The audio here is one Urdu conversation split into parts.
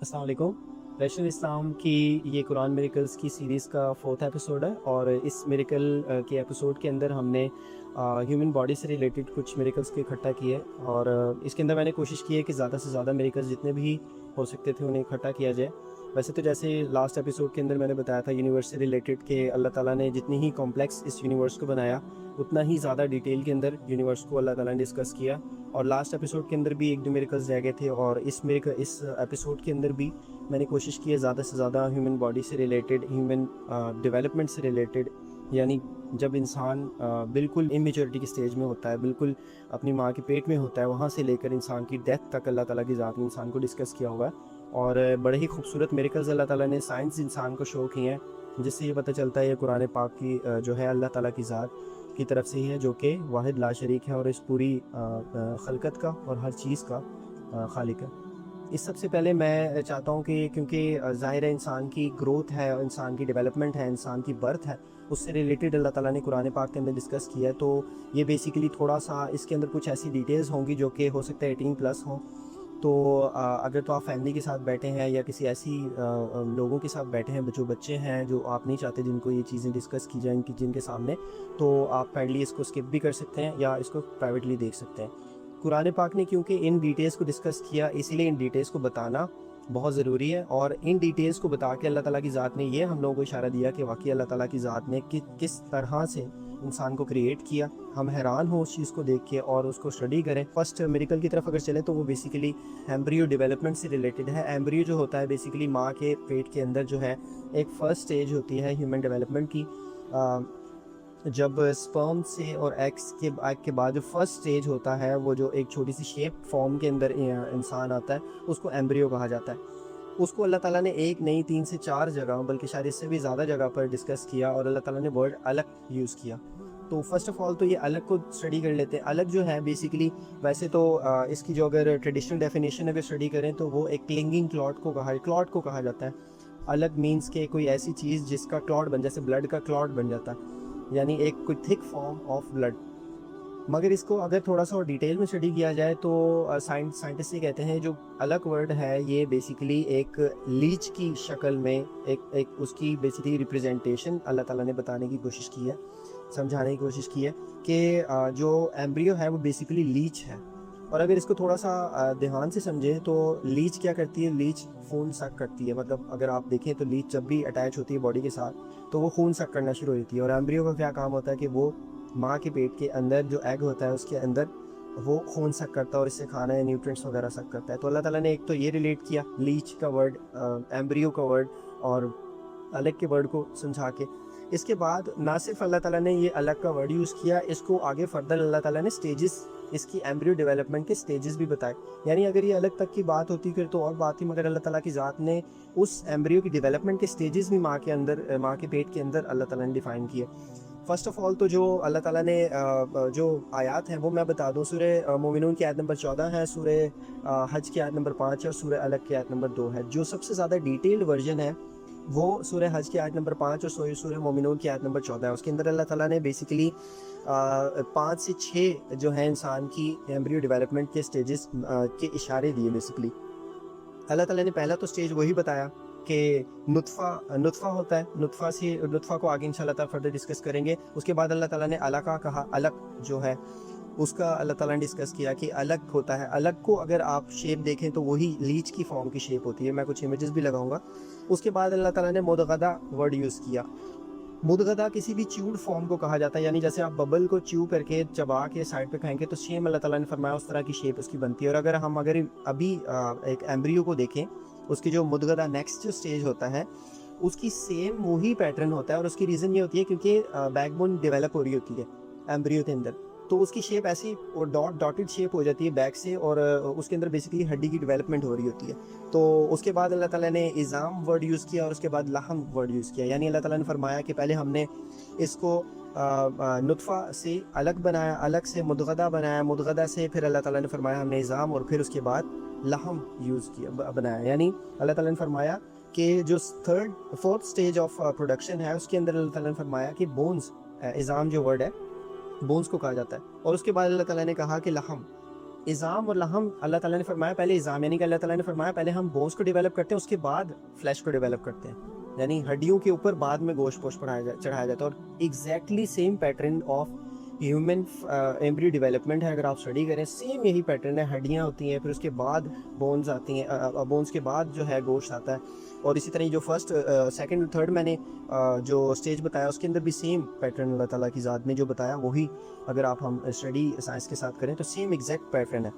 السلام علیکم۔ ریشن اسلام کی یہ قرآن میریکلز کی سیریز کا 4تھ ایپیسوڈ ہے، اور اس میریکل کے ایپیسوڈ کے اندر ہم نے ہیومن باڈی سے ریلیٹڈ کچھ میریکلز کو اکٹھا کیے، اور اس کے اندر میں نے کوشش کی ہے کہ زیادہ سے زیادہ میریکلز جتنے بھی ہو سکتے تھے انہیں اکٹھا کیا جائے۔ ویسے تو جیسے لاسٹ ایپیسوڈ کے اندر میں نے بتایا تھا یونیورس سے ریلیٹڈ کہ اللہ تعالیٰ نے جتنی ہی کمپلیکس اس یونیورس کو بنایا اتنا ہی زیادہ ڈیٹیل کے اندر یونیورس کو اللہ تعالیٰ نے ڈسکس کیا، اور لاسٹ ایپیسوڈ کے اندر بھی ایک دو میریکلز رہ گئے تھے، اور اس ایپیسوڈ کے اندر بھی میں نے کوشش کی ہے زیادہ سے زیادہ ہیومن باڈی سے ریلیٹڈ، ہیومن ڈیولپمنٹ سے ریلیٹڈ، یعنی جب انسان بالکل امیچورٹی کی سٹیج میں ہوتا ہے، بالکل اپنی ماں کے پیٹ میں ہوتا ہے، وہاں سے لے کر انسان کی ڈیتھ تک اللہ تعالیٰ کی ذات نے انسان کو ڈسکس کیا ہوا ہے، اور بڑے ہی خوبصورت میریکلز اللہ تعالیٰ نے سائنس انسان کو شو کیے ہیں، جس سے یہ پتہ چلتا ہے یہ قرآن پاک کی جو ہے اللہ تعالیٰ کی ذات کی طرف سے ہی ہے، جو کہ واحد لا شریک ہے اور اس پوری خلقت کا اور ہر چیز کا خالق ہے۔ اس سب سے پہلے میں چاہتا ہوں کہ کیونکہ ظاہر ہے انسان کی گروتھ ہے، انسان کی ڈیولپمنٹ ہے، انسان کی برتھ ہے، اس سے ریلیٹڈ اللہ تعالیٰ نے قرآن پاک کے اندر ڈسکس کیا ہے، تو یہ بیسیکلی تھوڑا سا اس کے اندر کچھ ایسی ڈیٹیلز ہوں گی جو کہ ہو سکتا ہے 18+ ہوں، تو اگر تو آپ فیملی کے ساتھ بیٹھے ہیں یا کسی ایسی لوگوں کے ساتھ بیٹھے ہیں جو بچے ہیں جو آپ نہیں چاہتے جن کو یہ چیزیں ڈسکس کی جائیں جن کے سامنے، تو آپ کائنڈلی اس کو اسکپ بھی کر سکتے ہیں یا اس کو پرائیویٹلی دیکھ سکتے ہیں۔ قرآن پاک نے کیونکہ ان ڈیٹیلز کو ڈسکس کیا، اسی لیے ان ڈیٹیلز کو بتانا بہت ضروری ہے، اور ان ڈیٹیلز کو بتا کے اللہ تعالیٰ کی ذات نے یہ ہم لوگوں کو اشارہ دیا کہ واقعی اللہ تعالیٰ کی ذات نے کس طرح سے انسان کو کریٹ کیا۔ ہم حیران ہوں اس چیز کو دیکھ کے اور اس کو اسٹڈی کریں۔ فرسٹ میریکل کی طرف اگر چلیں تو وہ بیسیکلی ایمبریو ڈیولپمنٹ سے ریلیٹڈ ہے۔ ایمبریو جو ہوتا ہے بیسیکلی ماں کے پیٹ کے اندر جو ہے ایک فرسٹ سٹیج ہوتی ہے ہیومن ڈیولپمنٹ کی، جب سپرم سے اور ایگ کے بعد جو فرسٹ سٹیج ہوتا ہے وہ جو ایک چھوٹی سی شیپ فارم کے اندر انسان آتا ہے اس کو ایمبریو کہا جاتا ہے۔ اس کو اللہ تعالیٰ نے ایک نہیں 3 سے 4 جگہ بلکہ شاید اس سے بھی زیادہ جگہ پر ڈسکس کیا، اور اللہ تعالیٰ نے ورڈ الگ یوز کیا۔ تو فرسٹ آف آل تو یہ الگ کو اسٹڈی کر لیتے ہیں۔ الگ جو ہے بیسیکلی ویسے تو اس کی جو اگر ٹریڈیشنل ڈیفینیشن اگر اسٹڈی کریں تو وہ ایک کلنگنگ کلاٹ کو کہا جاتا ہے۔ الگ مینس کہ کوئی ایسی چیز جس کا کلاٹ بن جیسے بلڈ کا کلاٹ بن جاتا ہے، یعنی ایک کوئی تھک فارم آف بلڈ۔ مگر اس کو اگر تھوڑا سا اور ڈیٹیل میں اسٹڈی کیا جائے تو سائنٹسٹ یہ کہتے ہیں جو الگ ورڈ ہے یہ بیسیکلی ایک لیچ کی شکل میں ایک اس کی بیسیکلی ریپریزنٹیشن اللہ تعالیٰ نے بتانے کی کوشش کی ہے، سمجھانے کی کوشش کی ہے کہ جو ایمبریو ہے وہ بیسیکلی لیچ ہے۔ اور اگر اس کو تھوڑا سا دھیان سے سمجھیں تو لیچ کیا کرتی ہے؟ لیچ خون سک کرتی ہے، مطلب اگر آپ دیکھیں تو لیچ جب بھی اٹیچ ہوتی ہے باڈی کے ساتھ تو وہ خون سک کرنا شروع ہوتی ہے، اور ایمبریو کا کیا کام ہوتا ہے کہ وہ ماں کے پیٹ کے اندر جو ایگ ہوتا ہے اس کے اندر وہ خون سک کرتا ہے اور اس سے کھانا ہے نیوٹرینٹس وغیرہ سک کرتا ہے۔ تو اللہ تعالیٰ نے ایک تو یہ ریلیٹ کیا لیچ کا ورڈ، ایمبریو کا ورڈ اور الگ کے ورڈ کو سمجھا کے۔ اس کے بعد نہ صرف اللہ تعالیٰ نے یہ الگ کا ورڈ یوز کیا، اس کو آگے فردر اللہ تعالیٰ نے سٹیجز، اس کی ایمبریو ڈیولپمنٹ کے سٹیجز بھی بتائے۔ یعنی اگر یہ الگ تک کی بات ہوتی پھر تو اور بات تھی، مگر اللہ تعالیٰ کی ذات نے اس ایمبریو کی ڈیولپمنٹ کے سٹیجز بھی ماں کے پیٹ کے اندر اللہ تعالیٰ نے ڈیفائن کیے۔ فرسٹ آف آل تو جو اللہ تعالیٰ نے جو آیات ہیں وہ میں بتا دوں، سورہ مومنون کی آیت نمبر 14 ہے، سورہ حج کی آیت نمبر 5 اور سورہ الگ کی آیت نمبر 2 ہے۔ جو سب سے زیادہ ڈیٹیلڈ ورژن ہے وہ سورہ حج کی آیت نمبر 5 اور سورہ مومنون کی آیت نمبر 14 ہے۔ اس کے اندر اللہ تعالیٰ نے بیسیکلی 5 سے 6 جو ہیں انسان کی ایمبریو ڈیولپمنٹ کے سٹیجز کے اشارے دیے۔ بیسیکلی اللہ تعالیٰ نے پہلا تو سٹیج وہی بتایا کہ نطفہ ہوتا ہے، نطفہ کو آگے انشاءاللہ تعالیٰ فردر ڈسکس کریں گے۔ اس کے بعد اللہ تعالیٰ نے علقہ کہا، علق جو ہے اس کا اللہ تعالیٰ نے ڈسکس کیا کہ الگ ہوتا ہے۔ الگ کو اگر آپ شیپ دیکھیں تو وہی لیچ کی فارم کی شیپ ہوتی ہے، میں کچھ امیجز بھی لگاؤں گا۔ اس کے بعد اللہ تعالیٰ نے مدغدہ ورڈ یوز کیا۔ مدغدہ کسی بھی چیوڈ فارم کو کہا جاتا ہے، یعنی جیسے آپ ببل کو چیو کر کے چبا کے سائڈ پہ کھائیں گے تو سیم اللہ تعالیٰ نے فرمایا اس طرح کی شیپ اس کی بنتی ہے۔ اور اگر ہم ابھی ایک ایمبریو کو دیکھیں، اس کی جو مدغدہ نیکسٹ جو سٹیج ہوتا ہے اس کی سیم وہی پیٹرن ہوتا ہے، اور اس کی ریزن یہ ہوتی ہے کیونکہ بیک بون ڈیولپ ہو رہی ہوتی ہے ایمبریو کے اندر، تو اس کی شیپ ایسی ڈاٹڈ شیپ ہو جاتی ہے بیک سے، اور اس کے اندر بیسیکلی ہڈی کی ڈیولپمنٹ ہو رہی ہوتی ہے۔ تو اس کے بعد اللہ تعالیٰ نے عظام ورڈ یوز کیا اور اس کے بعد لحم ورڈ یوز کیا، یعنی اللہ تعالیٰ نے فرمایا کہ پہلے ہم نے اس کو نطفہ سے الگ بنایا، الگ سے مدغدہ بنایا، مدغدہ سے پھر اللہ تعالیٰ نے فرمایا ہم نے عظام، اور پھر اس کے بعد لحم یوز کیا بنایا۔ یعنی اللہ تعالیٰ نے فرمایا کہ جو 4th سٹیج آف پروڈکشن ہے اس کے اندر اللہ تعالیٰ نے فرمایا کہ بونز، عظام جو ورڈ ہے بونز کو کہا جاتا ہے، اور اس کے بعد اللہ تعالیٰ نے کہا کہ لحم، اعظام اور لحم اللہ تعالیٰ نے فرمایا پہلے اعظام، یعنی کہ اللہ تعالیٰ نے فرمایا پہلے ہم بونس کو ڈیولپ کرتے ہیں، اس کے بعد فلیش کو ڈیولپ کرتے ہیں، یعنی ہڈیوں کے اوپر بعد میں گوشت پوشت چڑھایا جاتا ہے. اور exactly same pattern of human embryo development ہے. اگر آپ اسٹڈی کریں سیم یہی پیٹرن ہے، ہڈیاں ہوتی ہیں، پھر اس کے بعد بونز آتی ہیں، بونز کے بعد جو ہے گوشت آتا ہے. اور اسی طرح جو فرسٹ سیکنڈ اور تھرڈ میں نے جو اسٹیج بتایا اس کے اندر بھی سیم پیٹرن اللہ تعالیٰ کی ذات نے جو بتایا وہی اگر آپ ہم اسٹڈی سائنس کے ساتھ کریں تو سیم ایگزیکٹ پیٹرن ہے.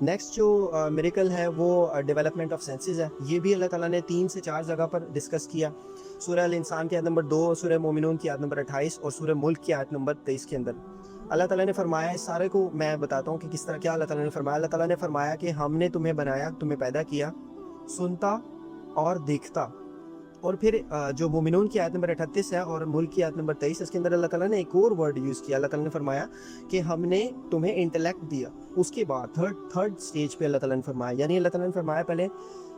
نیکسٹ جو میریکل ہے وہ ڈیولپمنٹ آف سینسز ہے. یہ بھی اللہ تعالیٰ نے 3 سے 4 جگہ پر ڈسکس کیا. سورہ الانسان کی آیت نمبر 2، سورہ مومنون کی آیت نمبر 28 اور سورہ ملک کی آیت نمبر 23 کے اندر اللہ تعالیٰ نے فرمایا. اس سارے کو میں بتاتا ہوں کہ کس طرح کیا اللہ تعالیٰ نے فرمایا. اللہ تعالیٰ نے فرمایا کہ ہم نے تمہیں بنایا، تمہیں پیدا کیا سنتا اور دیکھتا. اور پھر جو مومنون کی آیت نمبر 38 ہے اور ملک کی آیت نمبر 23 اس کے اندر اللہ تعالیٰ نے ایک اور ورڈ یوز کیا. اللہ تعالیٰ نے فرمایا کہ ہم نے تمہیں انٹلیکٹ دیا. اس کے بعد تھرڈ سٹیج پہ اللہ تعالیٰ نے فرمایا، یعنی اللہ تعالیٰ نے فرمایا پہلے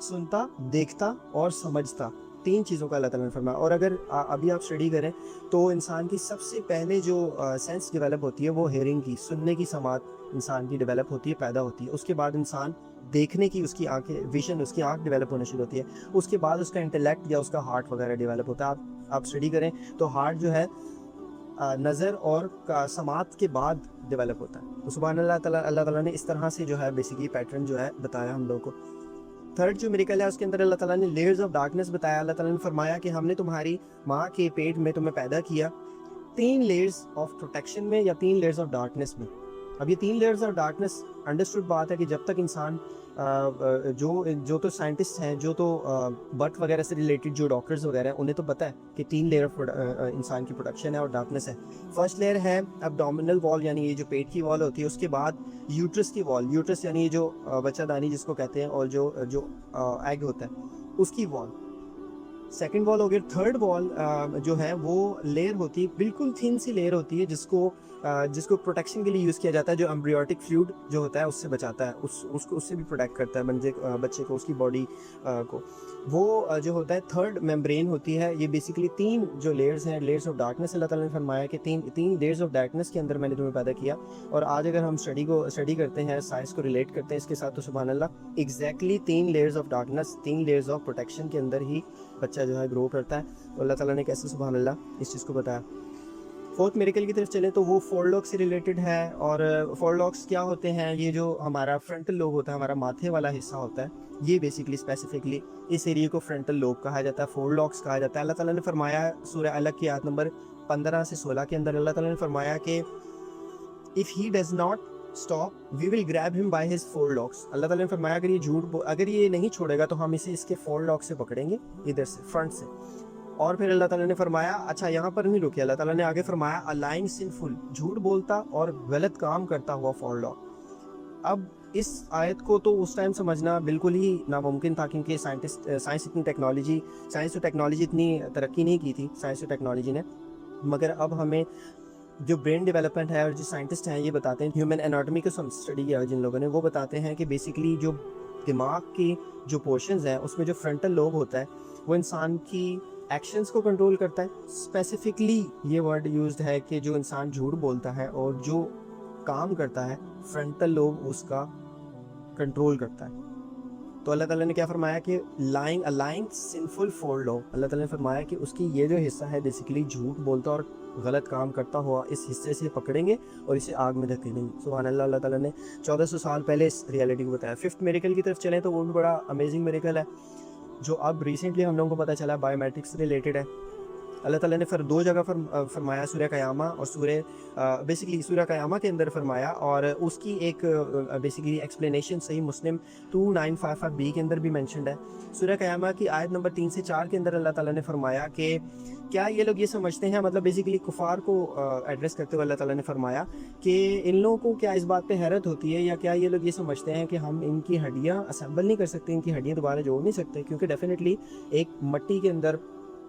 سنتا، دیکھتا اور سمجھتا، 3 چیزوں کا اللہ تعالیٰ نے فرمایا. اور اگر ابھی آپ اسٹڈی کریں تو انسان کی سب سے پہلے جو سینس ڈیولپ ہوتی ہے وہ ہیئرنگ کی، سننے کی سماعت انسان کی ڈیولپ ہوتی ہے، پیدا ہوتی ہے. اس کے بعد انسان دیکھنے کی، اس کی آنکھیں، ویژن، اس کی آنکھ ڈیولپ ہونا شروع ہوتی ہے. اس کے بعد اس کا انٹلیکٹ یا اس کا ہارٹ وغیرہ ڈیولپ ہوتا ہے. آپ اسٹڈی کریں تو ہارٹ جو ہے نظر اور سماعت کے بعد ڈیولپ ہوتا ہے. تو سبحان اللہ تعالیٰ نے اس طرح سے جو ہے بیسیکلی پیٹرن جو ہے بتایا ہم لوگوں کو. تھرڈ جو میریکل ہے اس کے اندر اللہ تعالیٰ نے لیئرز آف ڈارکنس بتایا. اللہ تعالیٰ نے فرمایا کہ ہم نے تمہاری ماں کے پیٹ میں تمہیں پیدا کیا 3 لیئرز آف پروٹیکشن میں یا 3 لیئرز آف ڈارکنس میں. اب یہ 3 لیئرز آف ڈارکنس انڈرسٹوڈ بات ہے کہ جب تک انسان جو تو سائنٹسٹ ہیں، جو تو برتھ وغیرہ سے ریلیٹڈ جو ڈاکٹرز وغیرہ ہیں انہیں تو پتہ ہے کہ 3 لیئر انسان کی پروڈکشن ہے اور ڈارکنس ہے. فرسٹ لیئر ہے ابڈومینل وال، یعنی یہ جو پیٹ کی وال ہوتی ہے. اس کے بعد یوٹرس کی وال، یوٹرس یعنی یہ جو بچہ دانی جس کو کہتے ہیں، اور جو ایگ ہوتا ہے اس کی وال. سیکنڈ وال ہو گیا. تھرڈ وال جو ہے وہ لیئر ہوتی ہے، بالکل تھن سی لیئر ہوتی ہے جس کو پروٹیکشن کے لیے یوز کیا جاتا ہے، جو ایمبریوٹک فلوئڈ جو ہوتا ہے اس سے بچاتا ہے، اس سے بھی پروٹیکٹ کرتا ہے بچے کو، اس کی باڈی کو. وہ جو ہوتا ہے تھرڈ ممبرین ہوتی ہے. یہ بیسیکلی 3 جو لیئرز ہیں، لیئرز آف ڈارکنس. اللہ تعالیٰ نے فرمایا کہ 3 لیئرز آف ڈارکنس کے اندر میں نے تمہیں پیدا کیا. اور آج اگر ہم اسٹڈی کرتے ہیں، سائنس کو ریلیٹ کرتے ہیں اس کے ساتھ، تو سبحان اللہ exactly 3 layers of darkness, 3 layers of protection کے اندر ہی بچہ جو ہے گرو کرتا ہے. تو اللہ تعالیٰ نے کیسے سبحان اللہ اس چیز کو بتایا. فورتھ میریکل کی طرف چلیں تو وہ فور لاکس سے ریلیٹڈ ہے. اور فور لاکس کیا ہوتے ہیں؟ یہ جو ہمارا فرنٹل لوب ہوتا ہے، ہمارا ماتھے والا حصہ ہوتا ہے، یہ بیسیکلی اسپیسیفکلی اس ایریے کو فرنٹل لوب کہا جاتا ہے، فور لاکس کہا جاتا ہے. اللہ تعالیٰ نے فرمایا سورہ الگ کی آیت نمبر 15 سے 16 کے اندر اللہ تعالیٰ نے فرمایا کہ if he does not stop we will grab him by his four locks. اللہ تعالیٰ نے فرمایا اگر یہ نہیں چھوڑے گا تو ہم اسے اس کے 4 لاک سے پکڑیں گے، ادھر سے فرنٹ سے. اور پھر اللہ تعالیٰ نے فرمایا، اچھا یہاں پر نہیں رکے، اللہ تعالیٰ نے آگے فرمایا lying sinful، جھوٹ بولتا اور غلط کام کرتا ہوا 4 لاک. اب اس آیت کو تو اس ٹائم سمجھنا بالکل ہی ناممکن تھا، کیونکہ سائنس اور ٹیکنالوجی اتنی ترقی نہیں کی تھی سائنس اور ٹیکنالوجی نے. مگر اب ہمیں جو برین ڈیولپمنٹ ہے اور جو سائنٹسٹ ہیں یہ بتاتے ہیں، ہیومن اناٹمی کو اسٹڈی کیا جن لوگوں نے، وہ بتاتے ہیں کہ بیسیکلی جو دماغ کی جو پورشنز ہیں اس میں جو فرنٹل لوب ہوتا ہے وہ انسان کی ایکشنز کو کنٹرول کرتا ہے. اسپیسیفکلی یہ ورڈ یوزڈ ہے کہ جو انسان جھوٹ بولتا ہے اور جو کام کرتا ہے فرنٹل لوب اس کا کنٹرول کرتا ہے. تو اللہ تعالیٰ نے کیا فرمایا کہ لائنگ سنفل فور لو، اللہ تعالیٰ نے فرمایا کہ اس کی یہ جو حصہ ہے بیسیکلی جھوٹ بولتا اور غلط کام کرتا ہوا، اس حصے سے پکڑیں گے اور اسے آگ میں دھکیلیں گے. سبحان اللہ. اللہ تعالیٰ نے 1400 سال پہلے اس ریالٹی کو بتایا. ففتھ میریکل کی طرف چلیں تو وہ بھی بڑا امیزنگ میریکل ہے جو اب ریسنٹلی ہم لوگوں کو پتہ چلا، بایو میٹرکس سے ریلیٹڈ ہے. اللہ تعالیٰ نے 2 جگہ فرمایا، سورہ قیامہ اور بیسیکلی سورہ قیامہ کے اندر فرمایا، اور اس کی ایک بیسیکلی ایکسپلینیشن صحیح مسلم 2955B کے اندر بھی مینشنڈ ہے. سورہ قیامہ کی آیت نمبر 3 سے 4 کے اندر اللہ تعالیٰ نے فرمایا کہ کیا یہ لوگ یہ سمجھتے ہیں، مطلب بیسیکلی کفار کو ایڈریس کرتے ہوئے اللہ تعالیٰ نے فرمایا کہ ان لوگوں کو کیا اس بات پہ حیرت ہوتی ہے، یا کیا یہ لوگ یہ سمجھتے ہیں کہ ہم ان کی ہڈیاں اسمبل نہیں کر سکتے، ان کی ہڈیاں دوبارہ جوڑ نہیں سکتے، کیونکہ ڈیفینیٹلی ایک مٹی کے اندر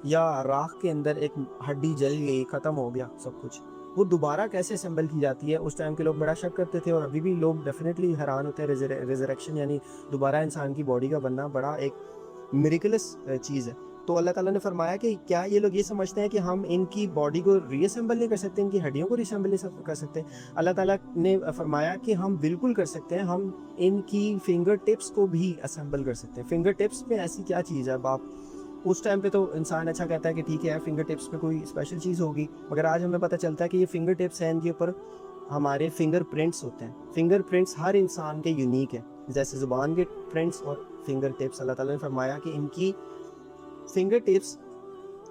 یا راکھ کے اندر ایک ہڈی جل گئی، ختم ہو گیا سب کچھ، وہ دوبارہ کیسے اسمبل کی جاتی ہے؟ اس ٹائم کے لوگ بڑا شک کرتے تھے، اور ابھی بھی لوگ ڈیفینیٹلی حیران ہوتے ہیں. ریزریکشن یعنی دوبارہ انسان کی باڈی کا بننا بڑا ایک میریکلس چیز ہے. تو اللہ تعالیٰ نے فرمایا کہ کیا یہ لوگ یہ سمجھتے ہیں کہ ہم ان کی باڈی کو ری اسمبل نہیں کر سکتے, ان کی ہڈیوں کو ری اسمبل نہیں کر سکتے؟ اللہ تعالیٰ نے فرمایا کہ ہم بالکل کر سکتے ہیں, ہم ان کی فنگر ٹپس کو بھی اسمبل کر سکتے ہیں. فنگر ٹپس میں ایسی کیا چیز ہے؟ اب آپ اس ٹائم پہ تو انسان اچھا کہتا ہے کہ ٹھیک ہے فنگر ٹپس پہ کوئی اسپیشل چیز ہوگی, مگر آج ہمیں پتہ چلتا ہے کہ یہ فنگر ٹپس ہیں, ان کے اوپر ہمارے فنگر پرنٹس ہوتے ہیں. فنگر پرنٹس ہر انسان کے یونیک ہیں, جیسے زبان کے پرنٹس اور فنگر ٹپس. اللہ تعالیٰ نے فرمایا کہ ان کی فنگر ٹپس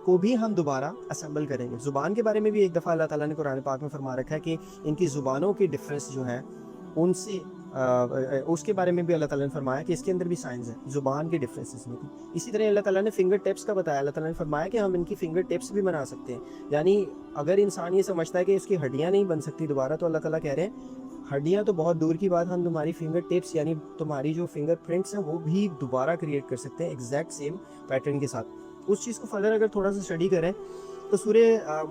کو بھی ہم دوبارہ اسمبل کریں گے. زبان کے بارے میں بھی ایک دفعہ اللہ تعالیٰ نے قرآن پاک میں فرما رکھا ہے کہ ان کی زبانوں کے ڈفرینس جو ہیں ان سے اس کے بارے میں بھی اللہ تعالیٰ نے فرمایا کہ اس کے اندر بھی سائنس ہے زبان کے ڈفرینسز میں بھی. اسی طرح اللہ تعالیٰ نے فنگر ٹپس کا بتایا. اللہ تعالیٰ نے فرمایا کہ ہم ان کی فنگر ٹپس بھی بنا سکتے ہیں. یعنی اگر انسان یہ سمجھتا ہے کہ اس کی ہڈیاں نہیں بن سکتی دوبارہ, تو اللہ تعالیٰ کہہ رہے ہیں ہڈیاں تو بہت دور کی بات, ہم تمہاری فنگر ٹپس یعنی تمہاری جو فنگر پرنٹس ہیں وہ بھی دوبارہ کریٹ کر سکتے ہیں ایگزیکٹ سیم پیٹرن کے ساتھ. اس چیز کو فردر اگر تھوڑا سا اسٹڈی کریں تو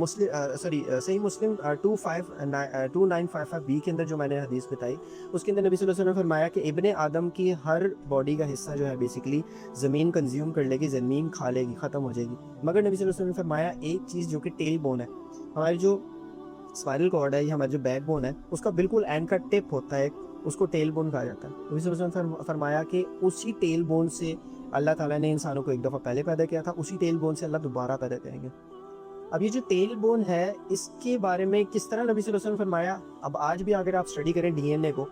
صحیح مسلم 2955B کے اندر جو میں نے حدیث بتائی, اس کے اندر نبی صلی اللہ علیہ وسلم نے فرمایا کہ ابن آدم کی ہر باڈی کا حصہ جو ہے بیسیکلی زمین کنزیوم کر لے گی, زمین کھا لے گی, ختم ہو جائے گی, مگر نبی صلی اللہ علیہ وسلم نے فرمایا ایک چیز جو کہ ٹیل بون ہے, ہماری جو اسپائرل کارڈ ہے یا ہمارا جو بیک بون ہے اس کا بالکل اینڈ کا ٹپ ہوتا ہے, اس کو ٹیل بون کہا جاتا ہے. نبی صلی اللہ علیہ وسلم نے فرمایا کہ اسی ٹیل بون سے اللہ تعالیٰ نے انسانوں کو ایک دفعہ پہلے پیدا کیا تھا, اسی ٹیل بون سے اللہ دوبارہ پیدا کریں گے. اب یہ جو ٹیل بون ہے اس کے بارے میں کس طرح نبی صلی اللہ علیہ وسلم نے فرمایا, اب آج بھی اگر آپ اسٹڈی کریں ڈی این اے کو,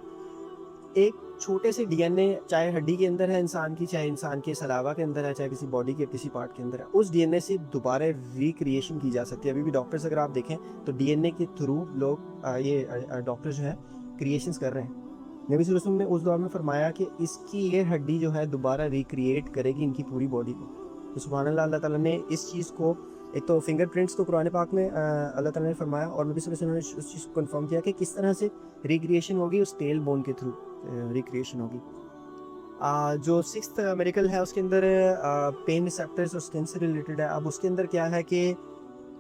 ایک چھوٹے سے ڈی این اے چاہے ہڈی کے اندر ہے انسان کی, چاہے انسان کے سلاوا کے اندر ہے, چاہے کسی باڈی کے کسی پارٹ کے اندر ہے, اس ڈی این اے سے دوبارہ ریکریشن کی جا سکتی ہے. ابھی بھی ڈاکٹرز اگر آپ دیکھیں تو ڈی این اے کے تھرو لوگ یہ ڈاکٹر جو ہے کریشنز کر رہے ہیں. نبی صلی اللہ علیہ وسلم نے اس دور میں فرمایا کہ اس کی یہ ہڈی جو ہے دوبارہ ریکریٹ کرے گی ان کی پوری باڈی کو. تو سبحان اللہ, اللہ تعالیٰ نے اس چیز کو, ایک تو فنگر پرنٹس کو قرآن پاک میں اللہ تعالیٰ نے فرمایا, اور نبی صلی اللہ علیہ وسلم نے اس چیز کو کنفرم کیا کہ کس طرح سے ریکریشن ہوگی, اس ٹیل بون کے تھرو ریکریشن ہوگی. جو 6th میریکل ہے اس کے اندر پین ریسیپٹرز اور سکن سے ریلیٹڈ ہے. اب اس کے اندر کیا ہے کہ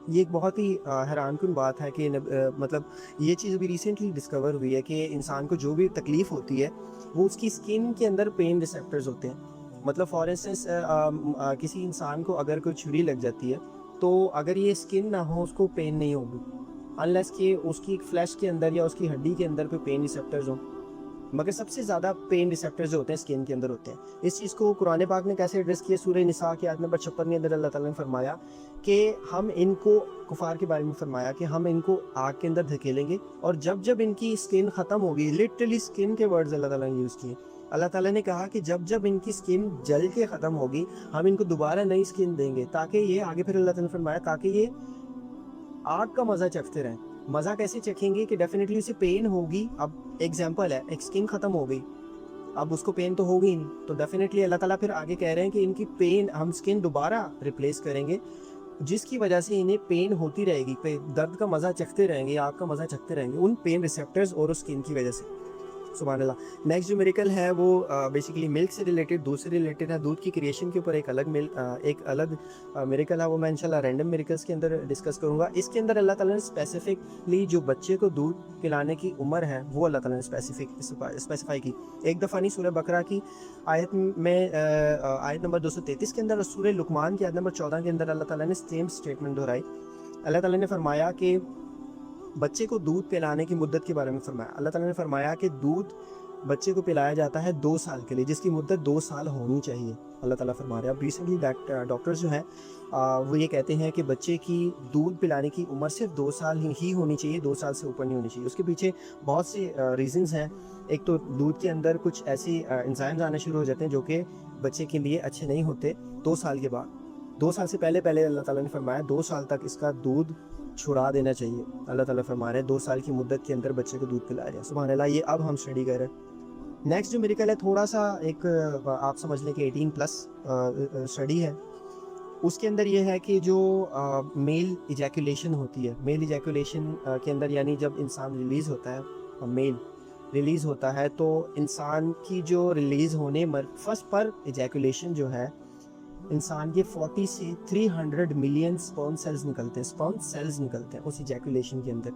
یہ ایک بہت ہی حیران کن بات ہے کہ مطلب یہ چیز بھی ریسنٹلی ڈسکور ہوئی ہے کہ انسان کو جو بھی تکلیف ہوتی ہے وہ اس کی اسکن کے اندر پین ریسیپٹرز ہوتے ہیں. مطلب فار انسٹنس کسی انسان کو اگر کوئی چھری لگ جاتی ہے تو اگر یہ اسکن نہ ہو اس کو پین نہیں ہوگی, انلیس کہ اس کی فلیش کے اندر یا اس کی ہڈی کے اندر کوئی پین ریسیپٹرز ہوں. مگر سب سے زیادہ پین ریسیپٹرز جو ہوتے ہیں اسکن کے اندر ہوتے ہیں. اس چیز کو قرآن پاک نے کیسے ایڈریس کیا, سورہ نساء کی آیت نمبر 56 کے اندر اللہ تعالیٰ نے فرمایا کہ ہم ان کو, کفار کے بارے میں فرمایا کہ ہم ان کو آگ کے اندر دھکیلیں گے, اور جب ان کی اسکن ختم ہوگی, لٹرلی اسکن کے ورڈز اللہ تعالیٰ نے یوز کیے. اللہ تعالیٰ نے کہا کہ جب ان کی اسکن جل کے ختم ہوگی ہم ان کو دوبارہ نئی اسکن دیں گے, تاکہ یہ آگے پھر اللہ تعالیٰ نے فرمایا تاکہ یہ آگ کا مزہ چکھتے رہیں. مزہ کیسے چکھیں گے کہ ڈیفینیٹلی اسے پین ہوگی. اب ایگزامپل ہے, ایک اسکن ختم ہو گئی, اب اس کو پین تو ہوگی نہیں, تو ڈیفینیٹلی اللہ تعالیٰ پھر آگے کہہ رہے ہیں کہ ان کی پین ہم اسکن دوبارہ ریپلیس کریں گے, جس کی وجہ سے انہیں پین ہوتی رہے گی, درد کا مزہ چکھتے رہیں گے, آگ کا مزہ چکھتے رہیں گے ان پین ریسیپٹرز اور اس اسکن کی وجہ سے. سبحان اللہ. نیکسٹ جو میریکل ہے وہ بیسیکلی ملک سے ریلیٹڈ, دودھ سے ریلیٹڈ ہے. دودھ کی کریشن کے اوپر ایک الگ میریکل ہے, وہ میں انشاءاللہ رینڈم میریکلس کے اندر ڈسکس کروں گا. اس کے اندر اللہ تعالیٰ نے اسپیسیفکلی جو بچے کو دودھ پلانے کی عمر ہے وہ اللہ تعالیٰ نے اسپیسیفائی کی. ایک دفعہ نہیں, سورہ بقرہ کی آیت میں آیت نمبر 233 کے اندر اور سورہ لقمان کی آیت نمبر 14 کے اندر اللہ تعالیٰ نے سیم اسٹیٹمنٹ دہرائی. اللہ تعالیٰ نے فرمایا کہ بچے کو دودھ پلانے کی مدت کے بارے میں فرمایا. اللہ تعالیٰ نے فرمایا کہ دودھ بچے کو پلایا جاتا ہے 2 سال کے لیے, جس کی مدت 2 سال ہونی چاہیے. اللہ تعالیٰ فرما رہے ہیں. اب ریسنٹلی ڈاکٹرز جو ہیں وہ یہ کہتے ہیں کہ بچے کی دودھ پلانے کی عمر صرف 2 سال ہی ہونی چاہیے, 2 سال سے اوپر نہیں ہونی چاہیے. اس کے پیچھے بہت سے ریزنز ہیں. ایک تو دودھ کے اندر کچھ ایسی انزائمز آنے شروع ہو جاتے ہیں جو کہ بچے کے لیے اچھے نہیں ہوتے 2 سال کے بعد. 2 سال سے پہلے اللہ تعالیٰ نے فرمایا 2 سال تک اس کا دودھ چھڑا دینا چاہیے. اللہ تعالیٰ فرما رہے ہیں 2 سال کی مدت کے اندر بچے کو دودھ پلایا جائے. سبحان اللہ. یہ اب ہم اسٹڈی کر رہے ہیں. نیکسٹ جو میریکل ہے تھوڑا سا ایک آپ سمجھ لیں کہ 18+ اسٹڈی ہے. اس کے اندر یہ ہے کہ جو میل ایجیکولیشن ہوتی ہے, میل ایجیکولیشن کے اندر یعنی جب انسان ریلیز ہوتا ہے, میل ریلیز ہوتا ہے تو انسان کی جو ریلیز ہونے فرسٹ پر ایجیکولیشن جو ہے انسان کے 40 سے 300 ملین سپرم سیلز نکلتے ہیں, سپرم سیلز نکلتے ہیں اس ایجیکولیشن کے اندر.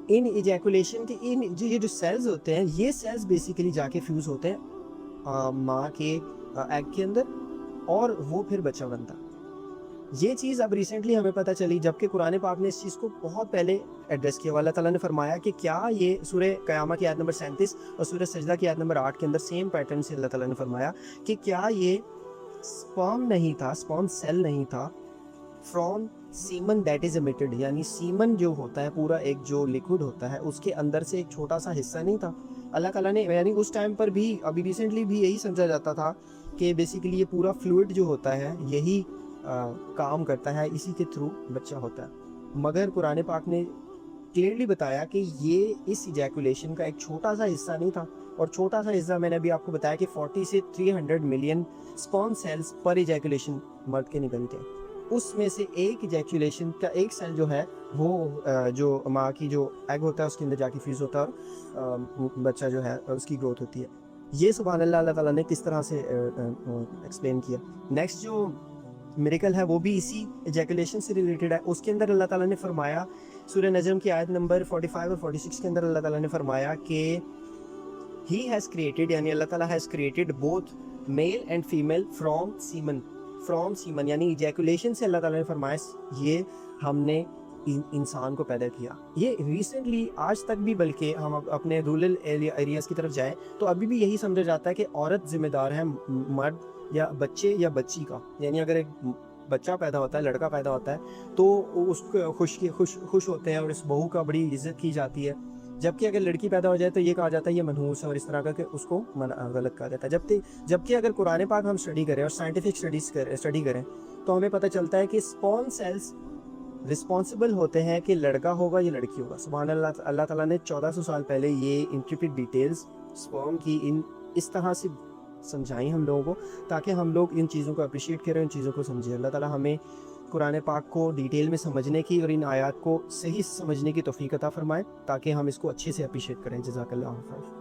ان ایجیکولیشن کے یہ جو سیلز ہوتے ہیں, یہ سیلز بیسیکلی جا کے فیوز ہوتے ہیں ماں کے ایگ کے اندر, اور وہ پھر بچہ بنتا. یہ چیز اب ریسنٹلی ہمیں پتہ چلی جبکہ قرآن پاک نے اس چیز کو بہت پہلے ایڈریس کیا. اللہ تعالیٰ نے فرمایا کہ کیا یہ سورہ قیامہ کی آیت نمبر 37 اور سورہ سجدہ کی آیت نمبر 8 کے اندر سیم پیٹرن سے اللہ تعالیٰ نے فرمایا کہ کیا یہ سپرم نہیں تھا, سپرم سیل نہیں تھا فرام سیمن دیٹ از امیٹڈ, یعنی سیمن جو ہوتا ہے پورا ایک جو لیکوڈ ہوتا ہے اس کے اندر سے ایک چھوٹا سا حصہ نہیں تھا. اللہ تعالیٰ نے یعنی اس ٹائم پر بھی ابھی ریسنٹلی بھی یہی سمجھا جاتا تھا کہ بیسیکلی یہ پورا فلوئڈ جو ہوتا ہے یہی کام کرتا ہے, اسی کے تھرو بچہ ہوتا ہے. مگر قرآن پاک نے کلیئرلی بتایا کہ یہ اس ایجیکولیشن کا ایک چھوٹا سا حصہ نہیں تھا, اور چھوٹا سا حصہ میں نے ابھی آپ کو بتایا کہ 40 سے 300 ملین سپرم سیلز پر ایجیکولیشن مرد کے نکلتے ہیں. اس میں سے ایک ایجیکولیشن کا ایک سیل جو ہے وہ جو ماں کی جو ایگ ہوتا ہے اس کے اندر جا کے فیوز ہوتا ہے اور بچہ جو ہے اس کی گروتھ ہوتی ہے. یہ سبحان اللہ اللہ تعالیٰ نے کس طرح سے ایکسپلین کیا. نیکسٹ جو میریکل ہے وہ بھی اسی ایجیکولیشن سے ریلیٹڈ ہے. اس کے اندر اللہ تعالیٰ نے فرمایا سورہ نجم کی آیت نمبر 45 اور 46 کے اندر اللہ تعالیٰ نے فرمایا کہ ہی ہیز کریٹڈ, یعنی اللہ تعالیٰ has created both male and female from semen, یعنی ایجیکولیشن سے اللہ تعالیٰ نے فرمایا یہ ہم نے انسان کو پیدا کیا. یہ ریسنٹلی آج تک بھی, بلکہ ہم اپنے رورل ایریاز کی طرف جائیں تو ابھی بھی یہی سمجھا جاتا ہے کہ عورت ذمہ دار ہے مرد یا بچے یا بچی کا. یعنی اگر ایک بچہ پیدا ہوتا ہے, لڑکا پیدا ہوتا ہے تو اس کو خوش ہوتے ہیں اور اس بہو کا بڑی عزت کی جاتی ہے, جبکہ اگر لڑکی پیدا ہو جائے تو یہ کہا جاتا ہے یہ منحوس ہے اور اس طرح کا کہ اس کو غلط کہا جاتا ہے. جبکہ اگر قرآن پاک ہم اسٹڈی کریں اور سائنٹیفک اسٹڈی کریں تو ہمیں پتہ چلتا ہے کہ سپرم سیلز رسپانسبل ہوتے ہیں کہ لڑکا ہوگا یا لڑکی ہوگا. سبحان اللہ, اللہ تعالیٰ نے 1400 سال پہلے یہ انٹریکیٹ ڈیٹیلز سپرم کی اس طرح سے سمجھائیں ہم لوگوں کو تاکہ ہم لوگ ان چیزوں کو اپریشیٹ کریں, ان چیزوں کو سمجھیں. اللہ تعالیٰ ہمیں قرآن پاک کو ڈیٹیل میں سمجھنے کی اور ان آیات کو صحیح سمجھنے کی توفیق عطا فرمائے تاکہ ہم اس کو اچھے سے اپریشیٹ کریں. جزاک اللہ خیر.